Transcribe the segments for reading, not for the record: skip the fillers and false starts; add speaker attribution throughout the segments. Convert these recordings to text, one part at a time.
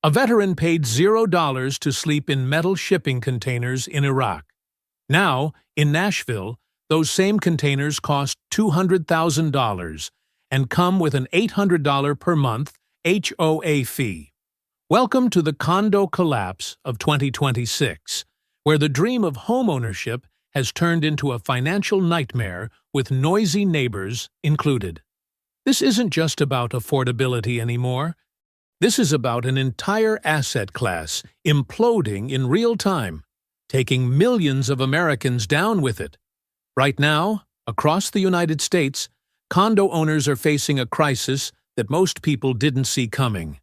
Speaker 1: A veteran paid $0 to sleep in metal shipping containers in Iraq. Now, in Nashville, those same containers cost $200,000 and come with an $800 per month HOA fee. Welcome to the condo collapse of 2026, where the dream of homeownership has turned into a financial nightmare with noisy neighbors included. This isn't just about affordability anymore. This is about an entire asset class imploding in real time, taking millions of Americans down with it. Right now, across the United States, condo owners are facing a crisis that most people didn't see coming.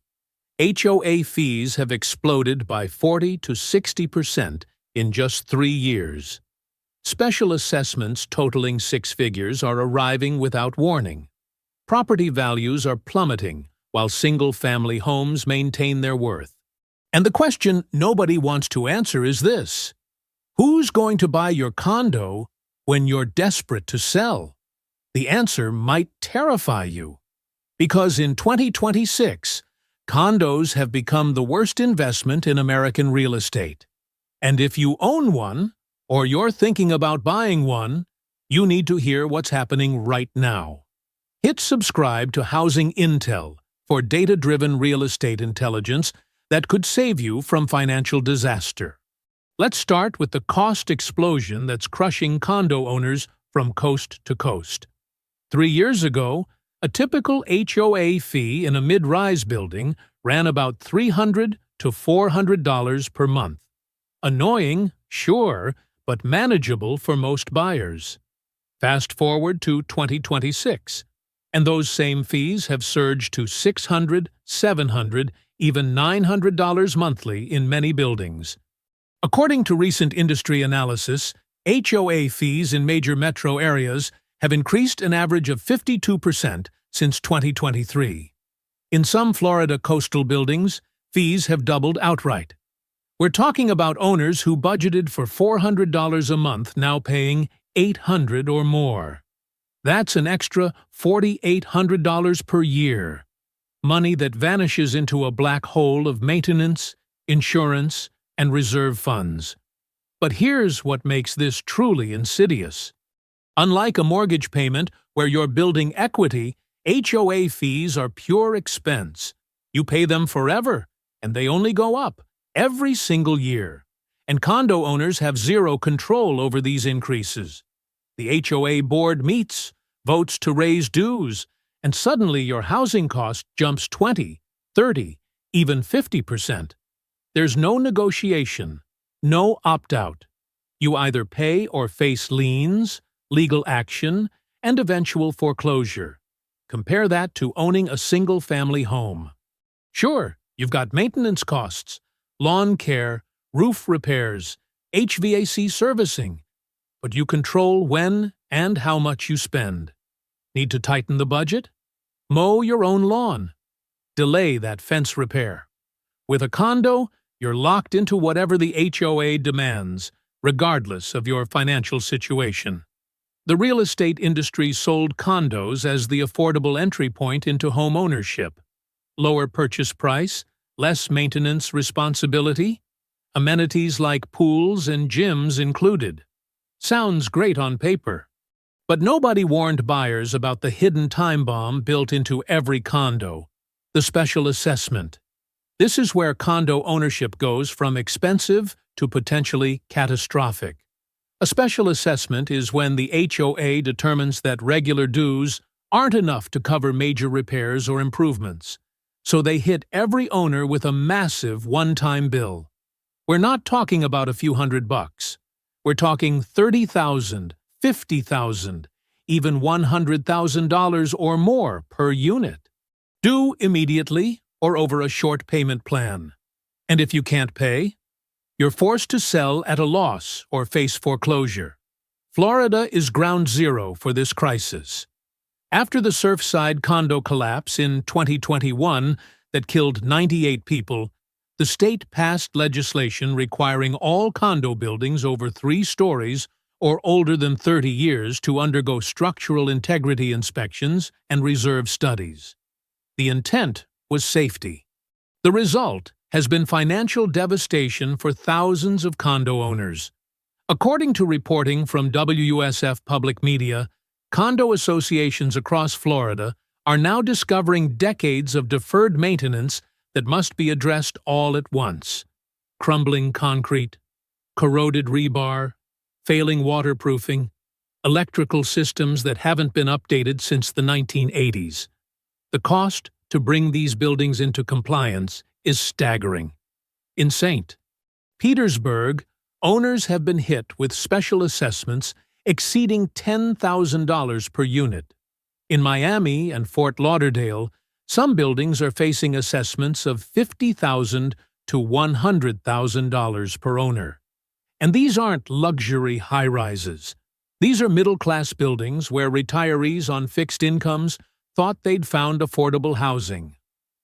Speaker 1: HOA fees have exploded by 40 to 60% in just 3 years. Special assessments totaling six figures are arriving without warning. Property values are plummeting, while single-family homes maintain their worth. And the question nobody wants to answer is this: who's going to buy your condo when you're desperate to sell? The answer might terrify you. Because in 2026, condos have become the worst investment in American real estate. And if you own one, or you're thinking about buying one, you need to hear what's happening right now. Hit subscribe to Housing Intel for data-driven real estate intelligence that could save you from financial disaster. Let's start with the cost explosion that's crushing condo owners from coast to coast. 3 years ago, a typical HOA fee in a mid-rise building ran about $300 to $400 per month. Annoying, sure, but manageable for most buyers. Fast forward to 2026, and those same fees have surged to $600, $700, even $900 monthly in many buildings. According to recent industry analysis, HOA fees in major metro areas have increased an average of 52% since 2023. In some Florida coastal buildings, fees have doubled outright. We're talking about owners who budgeted for $400 a month now paying $800 or more. That's an extra $4,800 per year. Money that vanishes into a black hole of maintenance, insurance, and reserve funds. But here's what makes this truly insidious. Unlike a mortgage payment where you're building equity, HOA fees are pure expense. You pay them forever, and they only go up every single year. And condo owners have zero control over these increases. The HOA board meets, votes to raise dues, and suddenly your housing cost jumps 20, 30, even 50%. There's no negotiation, no opt-out. You either pay or face liens, legal action, and eventual foreclosure. Compare that to owning a single-family home. Sure, you've got maintenance costs, lawn care, roof repairs, HVAC servicing, but you control when and how much you spend. Need to tighten the budget? Mow your own lawn. Delay that fence repair. With a condo, you're locked into whatever the HOA demands, regardless of your financial situation. The real estate industry sold condos as the affordable entry point into home ownership. Lower purchase price, less maintenance responsibility, amenities like pools and gyms included. Sounds great on paper. But nobody warned buyers about the hidden time bomb built into every condo, the special assessment. This is where condo ownership goes from expensive to potentially catastrophic. A special assessment is when the HOA determines that regular dues aren't enough to cover major repairs or improvements, so they hit every owner with a massive one-time bill. We're not talking about a few $100. We're talking $30,000, $50,000, even $100,000 or more per unit. Due immediately or over a short payment plan. And if you can't pay, you're forced to sell at a loss or face foreclosure. Florida is ground zero for this crisis. After the Surfside condo collapse in 2021 that killed 98 people, the state passed legislation requiring all condo buildings over 3 stories or older than 30 years to undergo structural integrity inspections and reserve studies. The intent was safety. The result, has been financial devastation for thousands of condo owners. According to reporting from WUSF Public Media, condo associations across Florida are now discovering decades of deferred maintenance that must be addressed all at once. Crumbling concrete, corroded rebar, failing waterproofing, electrical systems that haven't been updated since the 1980s. The cost to bring these buildings into compliance is staggering. In St. Petersburg, owners have been hit with special assessments exceeding $10,000 per unit. In Miami and Fort Lauderdale, some buildings are facing assessments of $50,000 to $100,000 per owner. And these aren't luxury high-rises. These are middle-class buildings where retirees on fixed incomes thought they'd found affordable housing.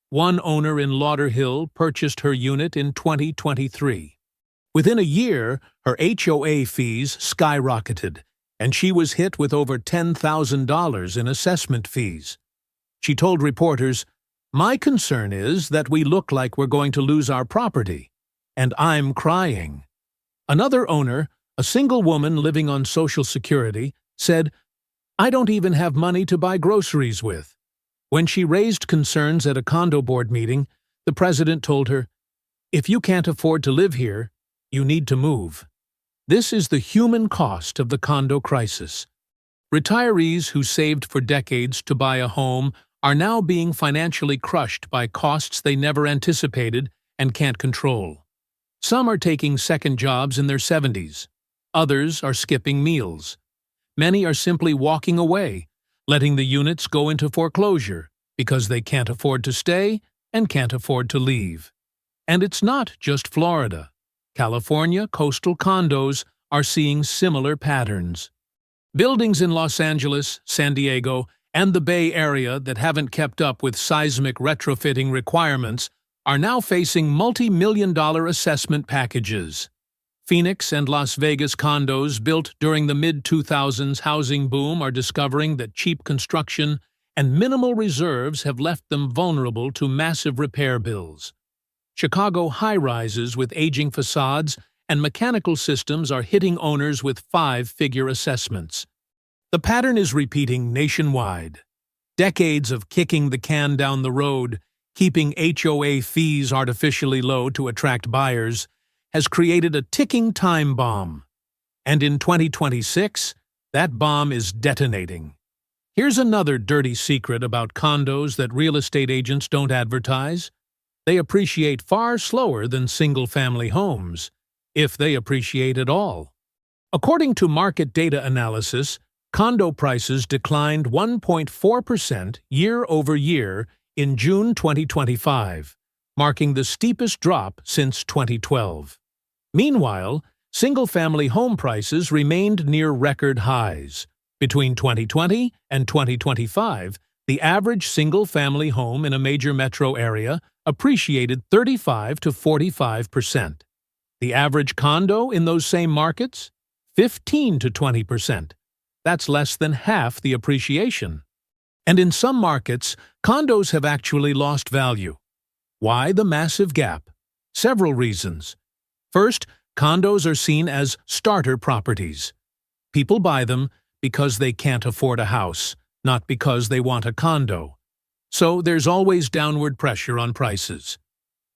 Speaker 1: One owner in Lauderhill purchased her unit in 2023. Within a year, her HOA fees skyrocketed, and she was hit with over $10,000 in assessment fees. She told reporters, "My concern is that we look like we're going to lose our property, and I'm crying." Another owner, a single woman living on Social Security, said, "I don't even have money to buy groceries with." When she raised concerns at a condo board meeting, the president told her, "If you can't afford to live here, you need to move." This is the human cost of the condo crisis. Retirees who saved for decades to buy a home are now being financially crushed by costs they never anticipated and can't control. Some are taking second jobs in their 70s. Others are skipping meals. Many are simply walking away, letting the units go into foreclosure because they can't afford to stay and can't afford to leave. And it's not just Florida. California coastal condos are seeing similar patterns. Buildings in Los Angeles, San Diego, and the Bay Area that haven't kept up with seismic retrofitting requirements are now facing multi-million-dollar assessment packages. Phoenix and Las Vegas condos built during the mid-2000s housing boom are discovering that cheap construction and minimal reserves have left them vulnerable to massive repair bills. Chicago high-rises with aging facades and mechanical systems are hitting owners with five-figure assessments. The pattern is repeating nationwide. Decades of kicking the can down the road, keeping HOA fees artificially low to attract buyers, has created a ticking time bomb. And in 2026, that bomb is detonating. Here's another dirty secret about condos that real estate agents don't advertise. They appreciate far slower than single-family homes, if they appreciate at all. According to market data analysis, condo prices declined 1.4% year-over-year in June 2025, marking the steepest drop since 2012. Meanwhile, single-family home prices remained near record highs. Between 2020 and 2025, the average single-family home in a major metro area appreciated 35 to 45%. The average condo in those same markets? 15 to 20%. That's less than half the appreciation. And in some markets, condos have actually lost value. Why the massive gap? Several reasons. First, condos are seen as starter properties. People buy them because they can't afford a house, not because they want a condo. So there's always downward pressure on prices.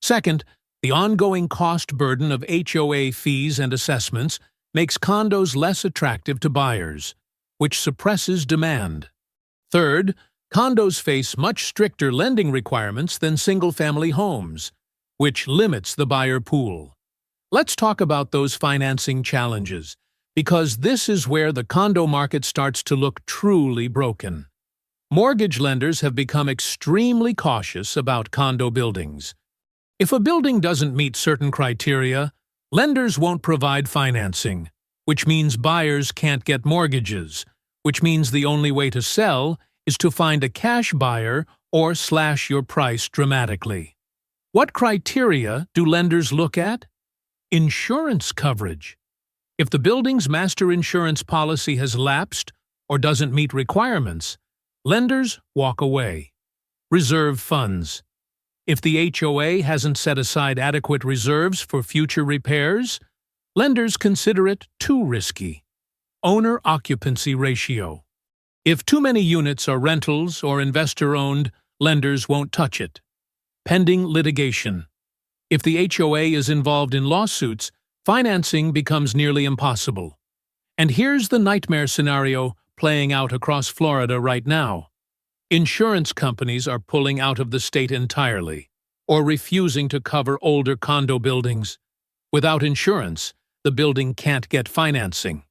Speaker 1: Second, the ongoing cost burden of HOA fees and assessments makes condos less attractive to buyers, which suppresses demand. Third, condos face much stricter lending requirements than single-family homes, which limits the buyer pool. Let's talk about those financing challenges, because this is where the condo market starts to look truly broken. Mortgage lenders have become extremely cautious about condo buildings. If a building doesn't meet certain criteria, lenders won't provide financing, which means buyers can't get mortgages, which means the only way to sell is to find a cash buyer or slash your price dramatically. What criteria do lenders look at? Insurance coverage. If the building's master insurance policy has lapsed or doesn't meet requirements, lenders walk away. Reserve funds. If the HOA hasn't set aside adequate reserves for future repairs, lenders consider it too risky. Owner-occupancy ratio. If too many units are rentals or investor-owned, lenders won't touch it. Pending litigation. If the HOA is involved in lawsuits, financing becomes nearly impossible. And here's the nightmare scenario playing out across Florida right now. Insurance companies are pulling out of the state entirely, or refusing to cover older condo buildings. Without insurance, the building can't get financing.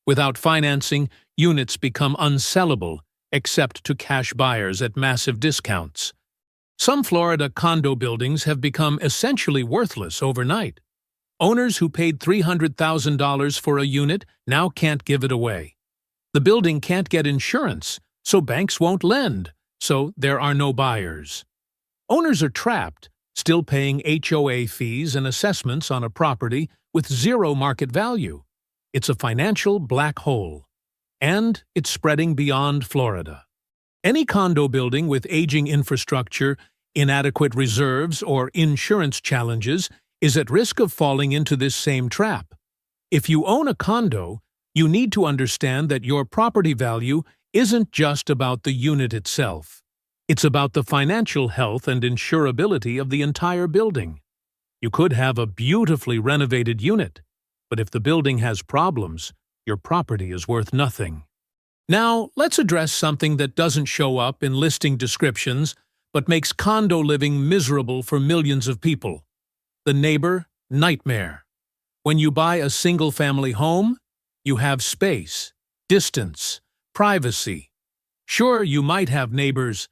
Speaker 1: Without financing, units become unsellable, except to cash buyers at massive discounts. Some Florida condo buildings have become essentially worthless overnight. Owners who paid $300,000 for a unit now can't give it away. The building can't get insurance, so banks won't lend, so there are no buyers. Owners are trapped, still paying HOA fees and assessments on a property with zero market value. It's a financial black hole. And it's spreading beyond Florida. Any condo building with aging infrastructure, inadequate reserves, or insurance challenges is at risk of falling into this same trap. If you own a condo, you need to understand that your property value isn't just about the unit itself. It's about the financial health and insurability of the entire building. You could have a beautifully renovated unit, but if the building has problems, your property is worth nothing. Now, let's address something that doesn't show up in listing descriptions, but makes condo living miserable for millions of people. The neighbor nightmare. When you buy a single-family home, you have space, distance, privacy. Sure, you might have neighbors,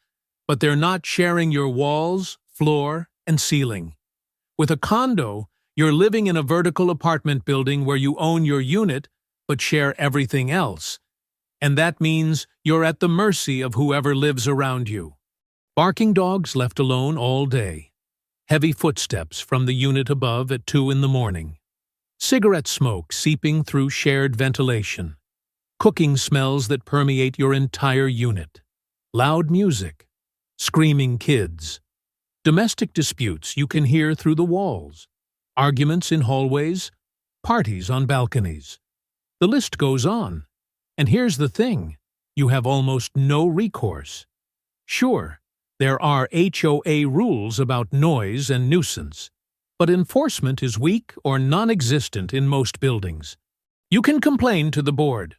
Speaker 1: but they're not sharing your walls, floor, and ceiling. With a condo, you're living in a vertical apartment building where you own your unit but share everything else. And that means you're at the mercy of whoever lives around you. Barking dogs left alone all day. Heavy footsteps from the unit above at 2 in the morning. Cigarette smoke seeping through shared ventilation. Cooking smells that permeate your entire unit. Loud music. Screaming kids. Domestic disputes you can hear through the walls. Arguments in hallways. Parties on balconies. The list goes on. And here's the thing. You have almost no recourse. Sure, there are HOA rules about noise and nuisance, but enforcement is weak or non-existent in most buildings. You can complain to the board,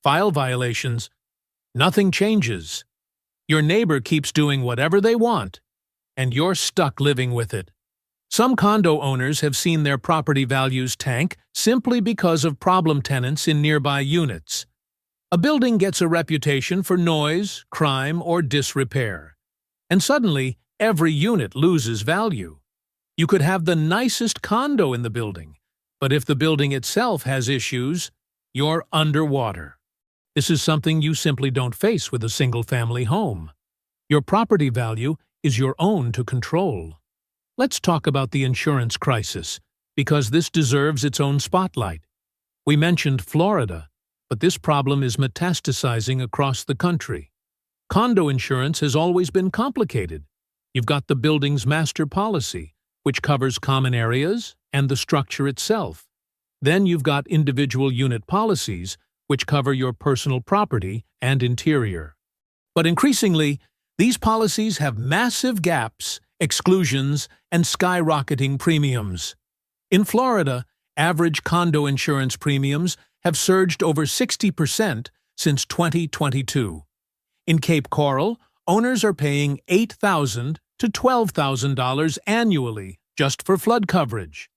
Speaker 1: file violations. Nothing changes. Your neighbor keeps doing whatever they want, and you're stuck living with it. Some condo owners have seen their property values tank simply because of problem tenants in nearby units. A building gets a reputation for noise, crime, or disrepair. And suddenly, every unit loses value. You could have the nicest condo in the building, but if the building itself has issues, you're underwater. This is something you simply don't face with a single-family home. Your property value is your own to control. Let's talk about the insurance crisis, because this deserves its own spotlight. We mentioned Florida, but this problem is metastasizing across the country. Condo insurance has always been complicated. You've got the building's master policy, which covers common areas and the structure itself. Then you've got individual unit policies, which cover your personal property and interior. But increasingly, these policies have massive gaps, exclusions, and skyrocketing premiums. In Florida, average condo insurance premiums have surged over 60% since 2022. In Cape Coral, owners are paying $8,000 to $12,000 annually just for flood coverage.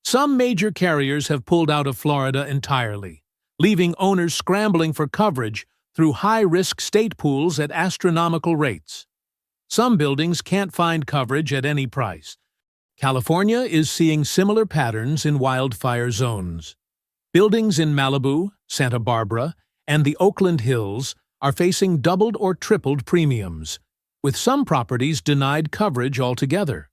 Speaker 1: Some major carriers have pulled out of Florida entirely, leaving owners scrambling for coverage through high-risk state pools at astronomical rates. Some buildings can't find coverage at any price. California is seeing similar patterns in wildfire zones. Buildings in Malibu, Santa Barbara, and the Oakland Hills are facing doubled or tripled premiums, with some properties denied coverage altogether.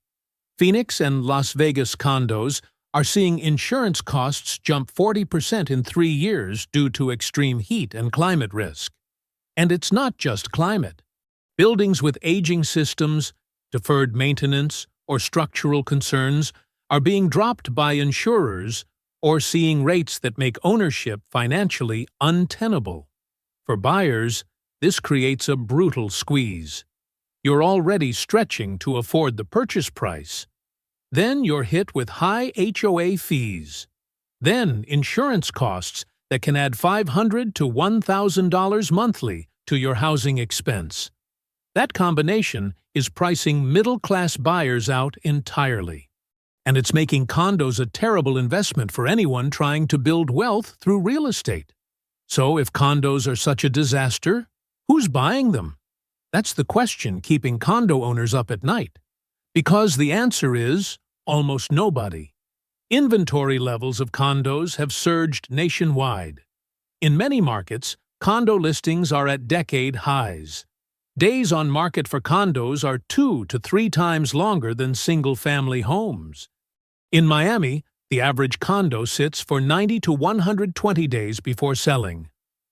Speaker 1: Phoenix and Las Vegas condos are seeing insurance costs jump 40% in 3 years due to extreme heat and climate risk. And it's not just climate. Buildings with aging systems, deferred maintenance, or structural concerns are being dropped by insurers or seeing rates that make ownership financially untenable. For buyers, this creates a brutal squeeze. You're already stretching to afford the purchase price. Then you're hit with high HOA fees. Then insurance costs that can add $500 to $1,000 monthly to your housing expense. That combination is pricing middle-class buyers out entirely. And it's making condos a terrible investment for anyone trying to build wealth through real estate. So if condos are such a disaster, who's buying them? That's the question keeping condo owners up at night. Because the answer is almost nobody. Inventory levels of condos have surged nationwide. In many markets, condo listings are at decade highs. Days on market for condos are 2 to 3 times longer than single-family homes. In Miami, the average condo sits for 90 to 120 days before selling,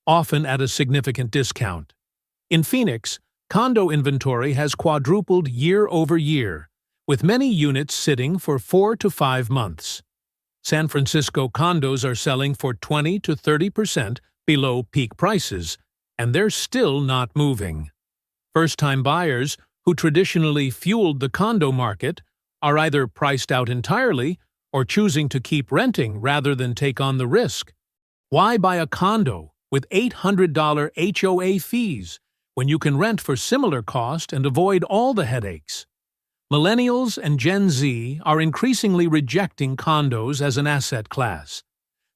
Speaker 1: often at a significant discount. In Phoenix, condo inventory has quadrupled year over year, with many units sitting for 4 to 5 months. San Francisco condos are selling for 20 to 30% below peak prices, and they're still not moving. First-time buyers, who traditionally fueled the condo market, are either priced out entirely or choosing to keep renting rather than take on the risk. Why buy a condo with $800 HOA fees when you can rent for similar cost and avoid all the headaches? Millennials and Gen Z are increasingly rejecting condos as an asset class.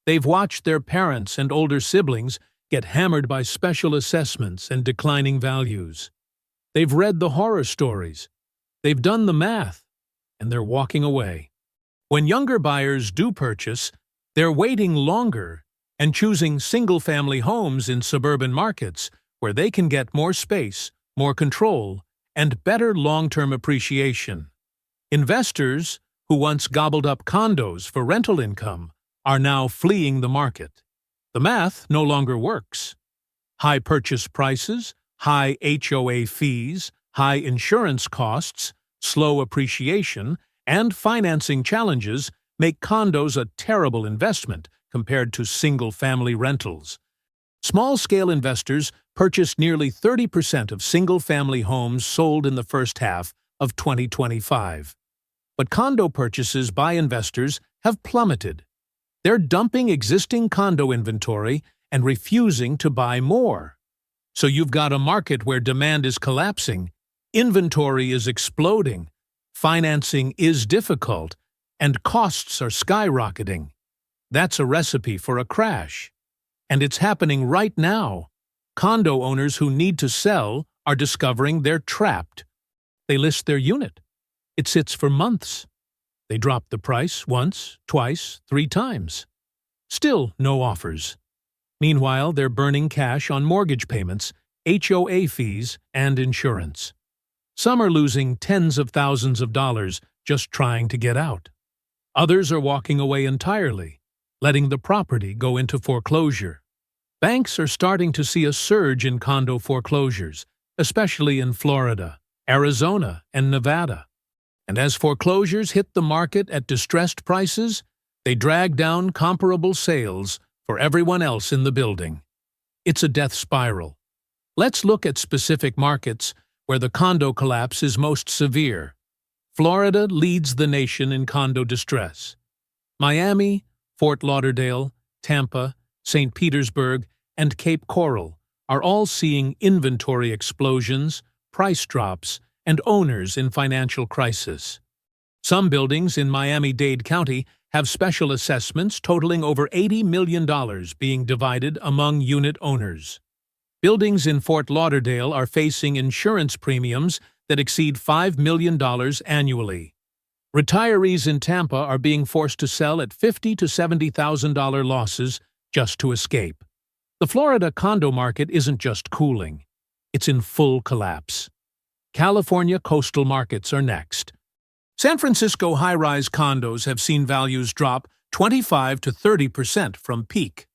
Speaker 1: They've watched their parents and older siblings get hammered by special assessments and declining values. They've read the horror stories. They've done the math, and they're walking away. When younger buyers do purchase, they're waiting longer and choosing single-family homes in suburban markets where they can get more space, more control, and better long-term appreciation. Investors, who once gobbled up condos for rental income, are now fleeing the market. The math no longer works. High purchase prices, high HOA fees, high insurance costs, slow appreciation, and financing challenges make condos a terrible investment compared to single-family rentals. Small-scale investors purchased nearly 30% of single-family homes sold in the first half of 2025. But condo purchases by investors have plummeted. They're dumping existing condo inventory and refusing to buy more. So you've got a market where demand is collapsing, inventory is exploding, financing is difficult, and costs are skyrocketing. That's a recipe for a crash. And it's happening right now. Condo owners who need to sell are discovering they're trapped. They list their unit. It sits for months. They drop the price once, twice, 3 times. Still no offers. Meanwhile, they're burning cash on mortgage payments, HOA fees, and insurance. Some are losing tens of thousands of dollars just trying to get out. Others are walking away entirely, letting the property go into foreclosure. Banks are starting to see a surge in condo foreclosures, especially in Florida, Arizona, and Nevada. And as foreclosures hit the market at distressed prices, they drag down comparable sales for everyone else in the building. It's a death spiral. Let's look at specific markets where the condo collapse is most severe. Florida leads the nation in condo distress. Miami, Fort Lauderdale, Tampa, St. Petersburg, and Cape Coral are all seeing inventory explosions, price drops, and owners in financial crisis. Some buildings in Miami-Dade County have special assessments totaling over $80 million being divided among unit owners. Buildings in Fort Lauderdale are facing insurance premiums that exceed $5 million annually. Retirees in Tampa are being forced to sell at $50,000 to $70,000 losses just to escape. The Florida condo market isn't just cooling. It's in full collapse. California coastal markets are next. San Francisco high-rise condos have seen values drop 25 to 30% from peak.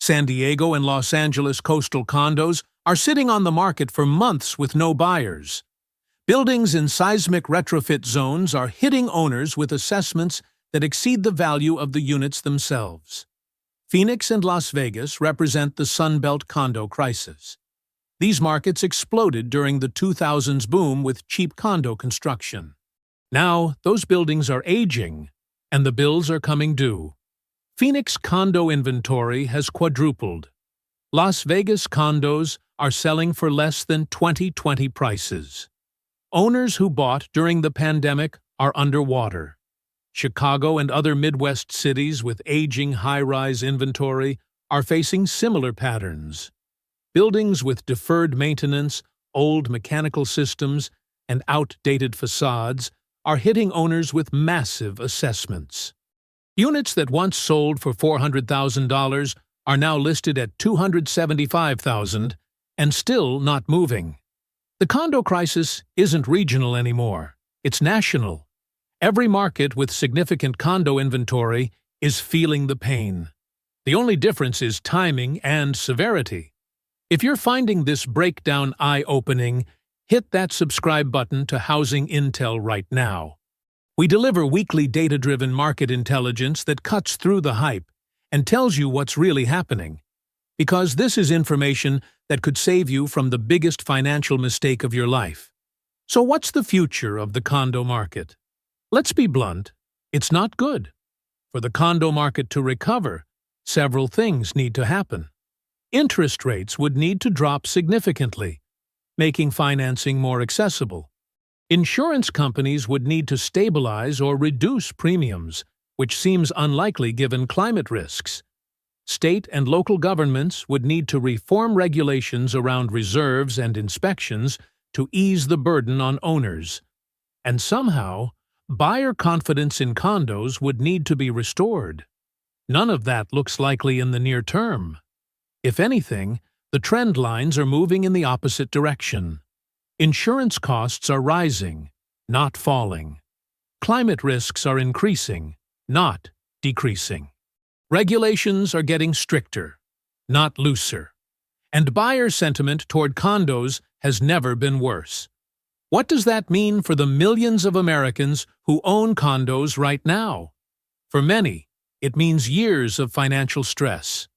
Speaker 1: San Diego and Los Angeles coastal condos are sitting on the market for months with no buyers. Buildings in seismic retrofit zones are hitting owners with assessments that exceed the value of the units themselves. Phoenix and Las Vegas represent the Sunbelt condo crisis. These markets exploded during the 2000s boom with cheap condo construction. Now, those buildings are aging, and the bills are coming due. Phoenix condo inventory has quadrupled. Las Vegas condos are selling for less than 2020 prices. Owners who bought during the pandemic are underwater. Chicago and other Midwest cities with aging high-rise inventory are facing similar patterns. Buildings with deferred maintenance, old mechanical systems, and outdated facades are hitting owners with massive assessments. Units that once sold for $400,000 are now listed at $275,000 and still not moving. The condo crisis isn't regional anymore. It's national. Every market with significant condo inventory is feeling the pain. The only difference is timing and severity. If you're finding this breakdown eye-opening, hit that subscribe button to Housing Intel right now. We deliver weekly data-driven market intelligence that cuts through the hype and tells you what's really happening. Because this is information that could save you from the biggest financial mistake of your life. So what's the future of the condo market? Let's be blunt, it's not good. For the condo market to recover, several things need to happen. Interest rates would need to drop significantly, making financing more accessible. Insurance companies would need to stabilize or reduce premiums, which seems unlikely given climate risks. State and local governments would need to reform regulations around reserves and inspections to ease the burden on owners. And somehow, buyer confidence in condos would need to be restored. None of that looks likely in the near term. If anything, the trend lines are moving in the opposite direction. Insurance costs are rising, not falling. Climate risks are increasing, not decreasing. Regulations are getting stricter, not looser. And buyer sentiment toward condos has never been worse. What does that mean for the millions of Americans who own condos right now? For many, it means years of financial stress,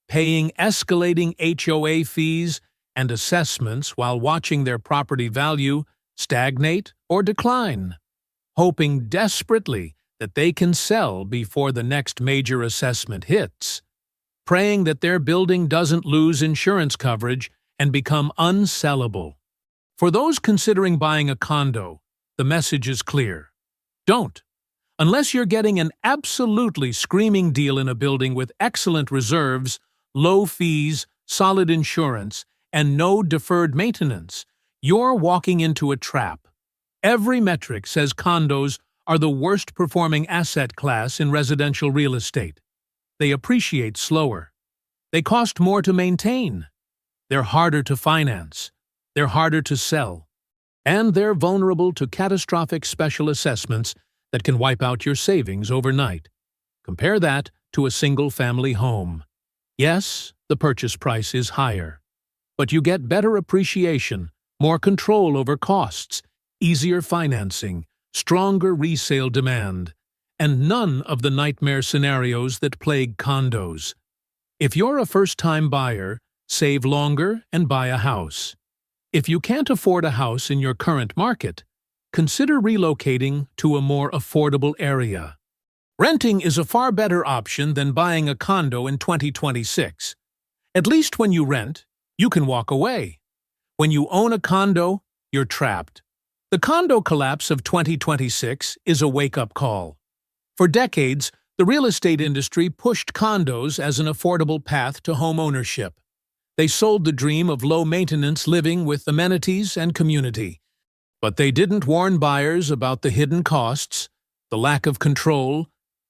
Speaker 1: paying escalating HOA fees and assessments while watching their property value stagnate or decline, hoping desperately that they can sell before the next major assessment hits, praying that their building doesn't lose insurance coverage and become unsellable. For those considering buying a condo, the message is clear. Don't. Unless you're getting an absolutely screaming deal in a building with excellent reserves, low fees, solid insurance, and no deferred maintenance, you're walking into a trap. Every metric says condos are the worst-performing asset class in residential real estate. They appreciate slower. They cost more to maintain. They're harder to finance. They're harder to sell. And they're vulnerable to catastrophic special assessments that can wipe out your savings overnight. Compare that to a single-family home. Yes, the purchase price is higher, but you get better appreciation, more control over costs, easier financing, stronger resale demand, and none of the nightmare scenarios that plague condos. If you're a first-time buyer, save longer and buy a house. If you can't afford a house in your current market, consider relocating to a more affordable area. Renting is a far better option than buying a condo in 2026. At least when you rent, you can walk away. When you own a condo, you're trapped. The condo collapse of 2026 is a wake-up call. For decades, the real estate industry pushed condos as an affordable path to home ownership. They sold the dream of low-maintenance living with amenities and community. But they didn't warn buyers about the hidden costs, the lack of control,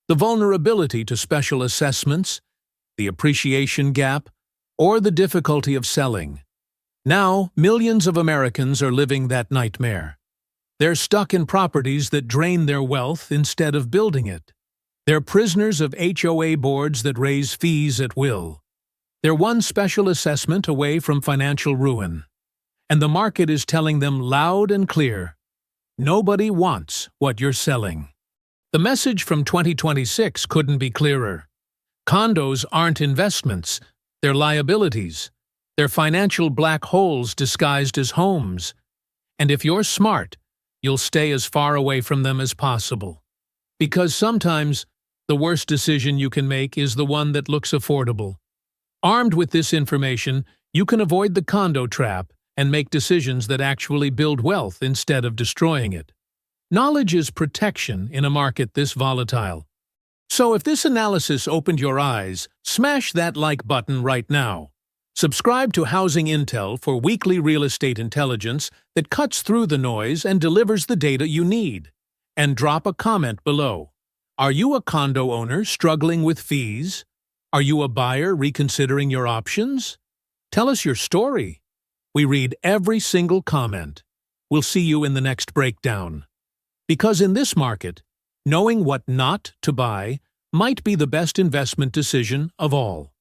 Speaker 1: the vulnerability to special assessments, the appreciation gap, or the difficulty of selling. Now, millions of Americans are living that nightmare. They're stuck in properties that drain their wealth instead of building it. They're prisoners of HOA boards that raise fees at will. They're one special assessment away from financial ruin. and the market is telling them loud and clear, nobody wants what you're selling. The message from 2026 couldn't be clearer. Condos aren't investments, they're liabilities. They're financial black holes disguised as homes. And if you're smart, you'll stay as far away from them as possible. Because sometimes, the worst decision you can make is the one that looks affordable. Armed with this information, you can avoid the condo trap and make decisions that actually build wealth instead of destroying it. Knowledge is protection in a market this volatile. So if this analysis opened your eyes, smash that like button right now. Subscribe to Housing Intel for weekly real estate intelligence that cuts through the noise and delivers the data you need. And drop a comment below. Are you a condo owner struggling with fees? Are you a buyer reconsidering your options? Tell us your story. We read every single comment. We'll see you in the next breakdown. Because in this market, knowing what not to buy might be the best investment decision of all.